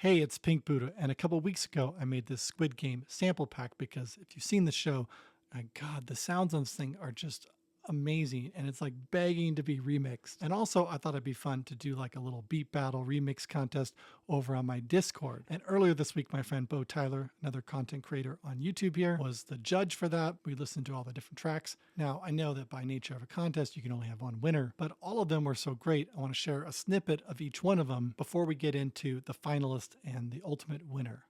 Hey, it's Pink Buddha, and a couple weeks ago I made this Squid Game sample pack because if you've seen the show, my God, the sounds on this thing are just amazing, and it's like begging to be remixed. And also, I thought it'd be fun to do like a little beat battle remix contest over on my Discord. And earlier this week, my friend Beau, another content creator on YouTube here, was the judge for that. We listened to all the different tracks. Now, I know that by nature of a contest, you can only have one winner, but all of them were so great. I want to share a snippet of each one of them before we get into the finalist and the ultimate winner.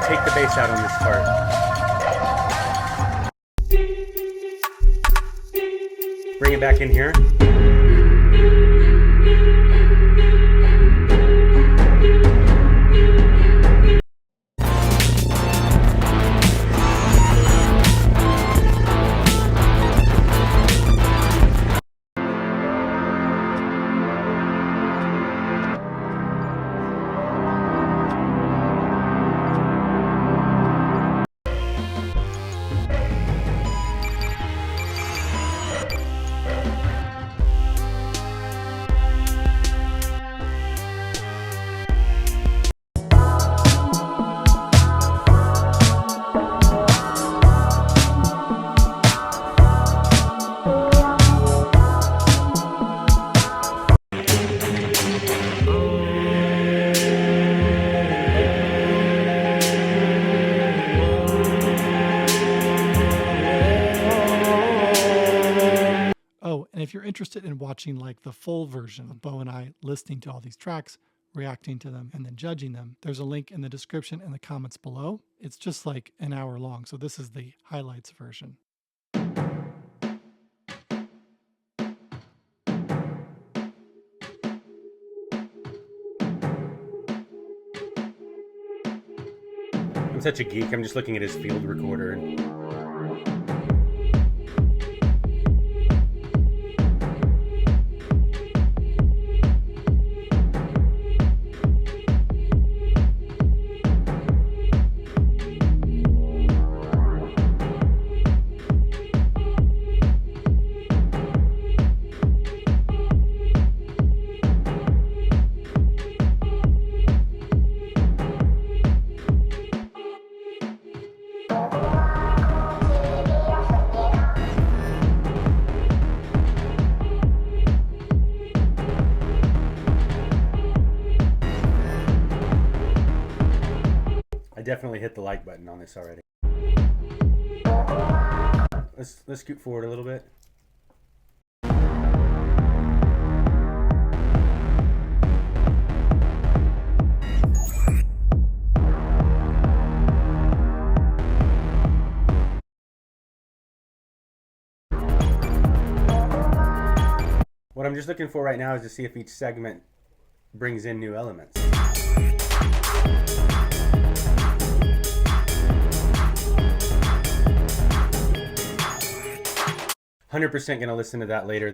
Take the bass out on this part. Bring it back in here. And if you're interested in watching like the full version of Beau and I listening to all these tracks, reacting to them, and then judging them, there's a link in the description and the comments below. It's just like an hour long, so this is the highlights version. I'm such a geek, I'm just looking at his field recorder. Definitely hit the like button on this already. Let's scoot forward a little bit. What I'm just looking for right now is to see if each segment brings in new elements. 100% gonna listen to that later.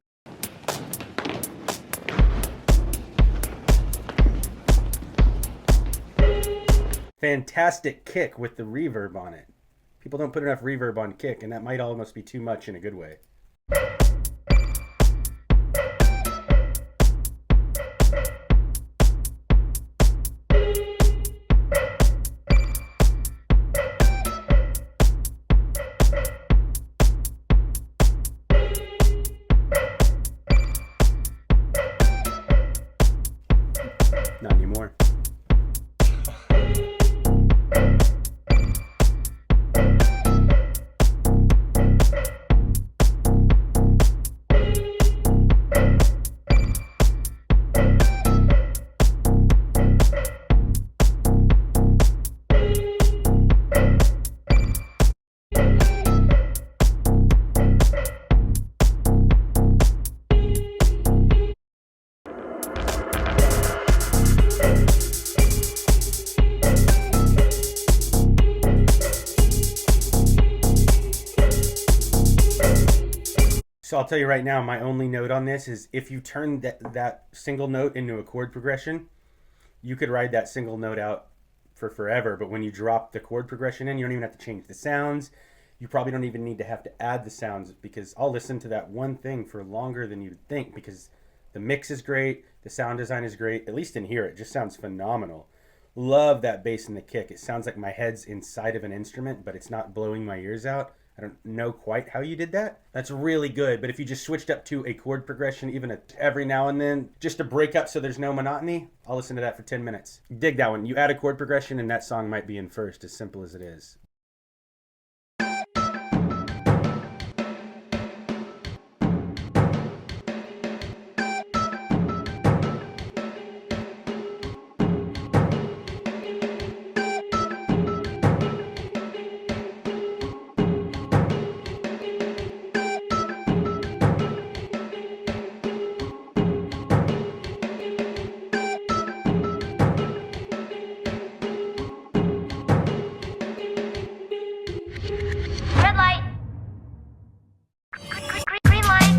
Fantastic kick with the reverb on it. People don't put enough reverb on kick, and that might almost be too much in a good way. Not anymore. So I'll tell you right now, my only note on this is if you turn that single note into a chord progression, you could ride that single note out for forever. But when you drop the chord progression in, you don't even have to change the sounds. You probably don't even need to have to add the sounds, because I'll listen to that one thing for longer than you'd think, because the mix is great, the sound design is great. At least in here, it just sounds phenomenal. Love that bass and the kick. It sounds like my head's inside of an instrument, but it's not blowing my ears out. I don't know quite how you did that. That's really good. But if you just switched up to a chord progression, even every now and then, just to break up so there's no monotony, I'll listen to that for 10 minutes. Dig that one. You add a chord progression and that song might be in first, as simple as it is. Red light. Green light.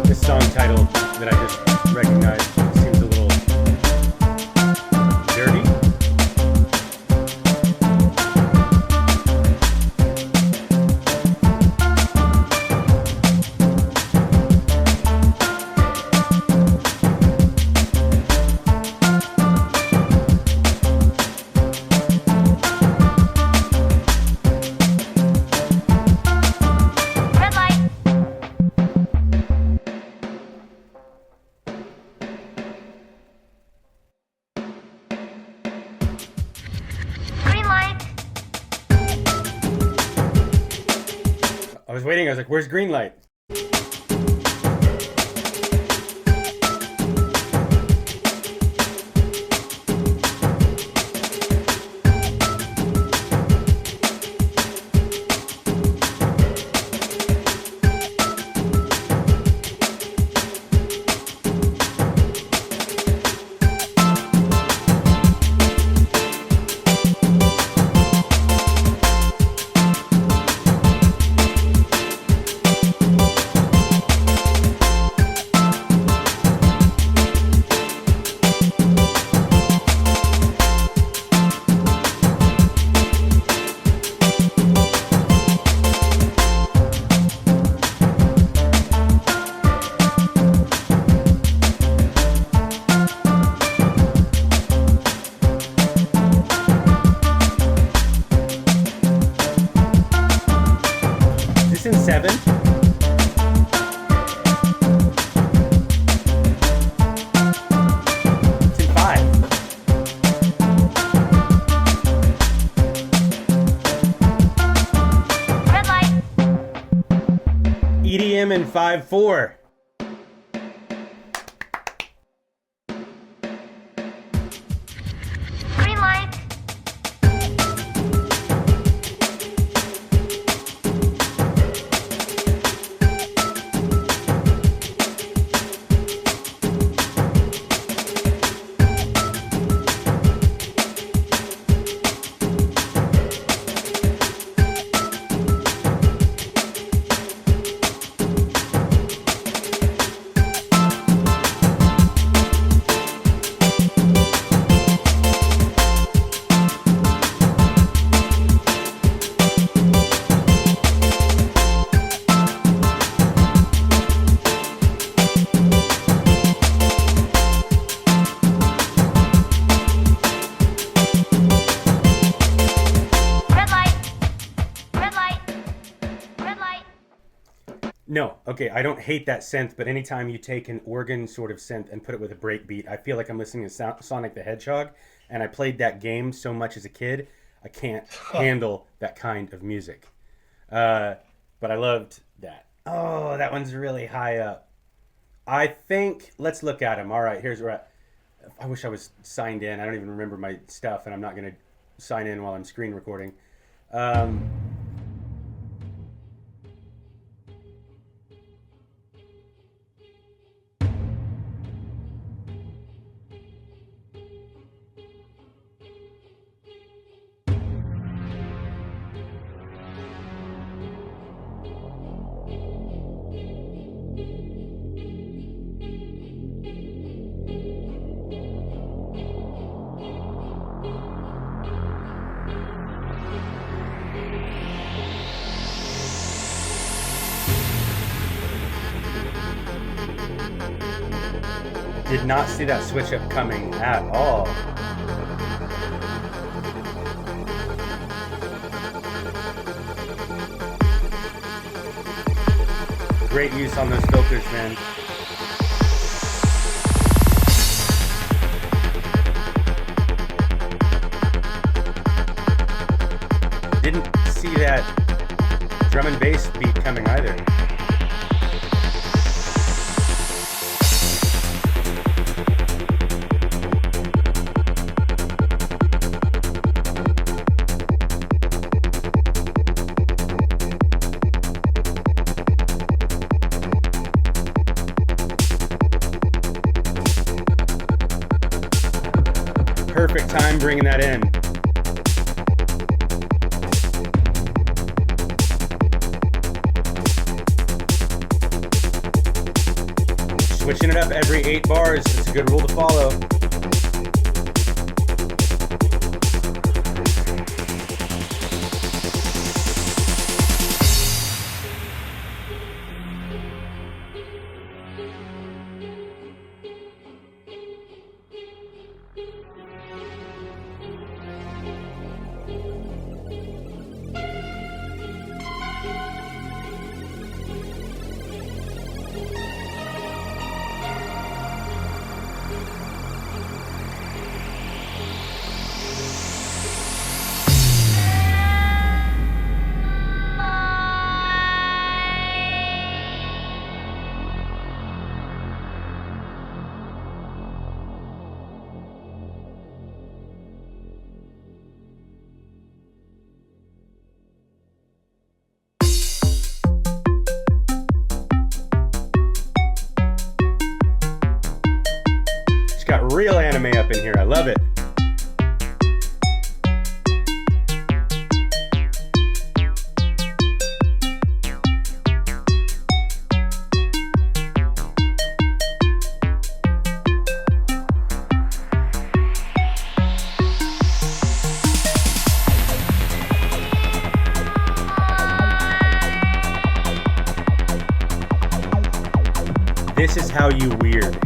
This song title that I just recognized seems a little dirty. Red light. Green light. I was waiting. I was like, where's green light? Is this in 7? It's in 5. Red light. EDM in 5/4. Green light. Red light. Red light. Red light. No, okay, I don't hate that synth, but anytime you take an organ sort of synth and put it with a break beat, I feel like I'm listening to Sonic the Hedgehog, and I played that game so much as a kid, I can't handle that kind of music. But I loved that. Oh, that one's really high up. I think, let's look at them. All right, here's where I wish I was signed in. I don't even remember my stuff, and I'm not going to sign in while I'm screen recording. Did not see that switch up coming at all. Great use on those filters, man. Didn't see that drum and bass beat coming either. Perfect time bringing that in. Switching it up every 8 bars, it's a good rule to follow. Got real anime up in here. I love it. This is how you weird.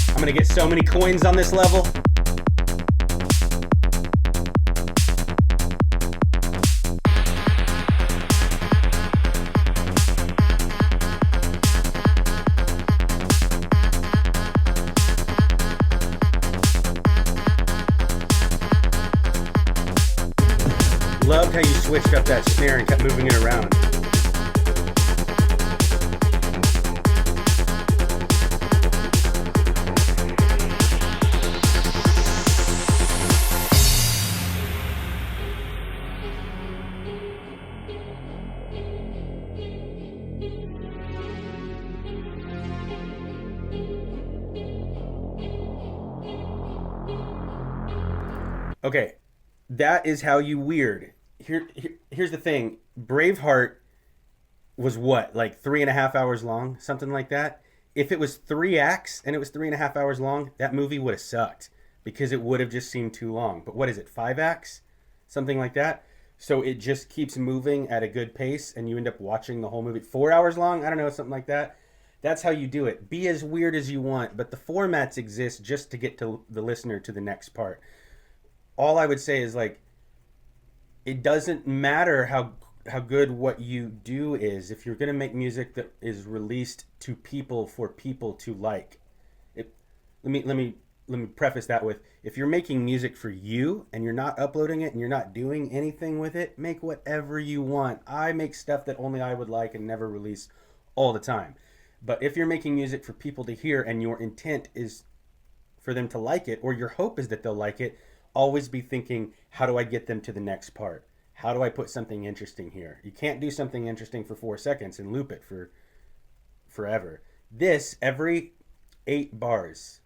I'm gonna get so many coins on this level. Loved how you switched up that snare and kept moving it around. Okay, that is how you weird. Here's the thing. Braveheart was what, like 3.5 hours long, something like that. If it was 3 acts and it was 3.5 hours long, that movie would have sucked because it would have just seemed too long. But what is it, 5 acts, something like that? So it just keeps moving at a good pace, and you end up watching the whole movie 4 hours long. I don't know, something like that. That's how you do it. Be as weird as you want, but the formats exist just to get to the listener to the next part. All I would say is like it doesn't matter how good what you do is if you're going to make music that is released to people for people to like. It, let me preface that with, if you're making music for you and you're not uploading it and you're not doing anything with it, make whatever you want. I make stuff that only I would like and never release all the time. But if you're making music for people to hear and your intent is for them to like it, or your hope is that they'll like it, always be thinking, how do I get them to the next part? How do I put something interesting here? You can't do something interesting for 4 seconds and loop it for forever. This, every 8 bars,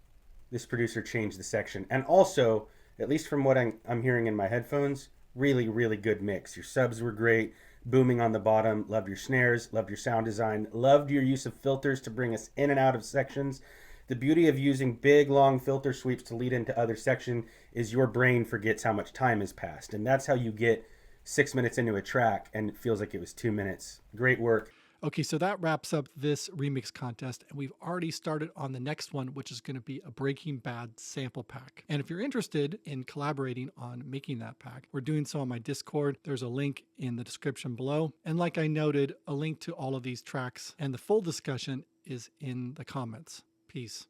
this producer changed the section. And also, at least from what I'm hearing in my headphones, really, really good mix. Your subs were great, booming on the bottom. Loved your snares, loved your sound design, loved your use of filters to bring us in and out of sections. The beauty of using big, long filter sweeps to lead into other section is your brain forgets how much time has passed. And that's how you get 6 minutes into a track and it feels like it was 2 minutes. Great work. Okay, so that wraps up this remix contest, and we've already started on the next one, which is going to be a Breaking Bad sample pack. And if you're interested in collaborating on making that pack, we're doing so on my Discord. There's a link in the description below. And like I noted, a link to all of these tracks and the full discussion is in the comments. Peace.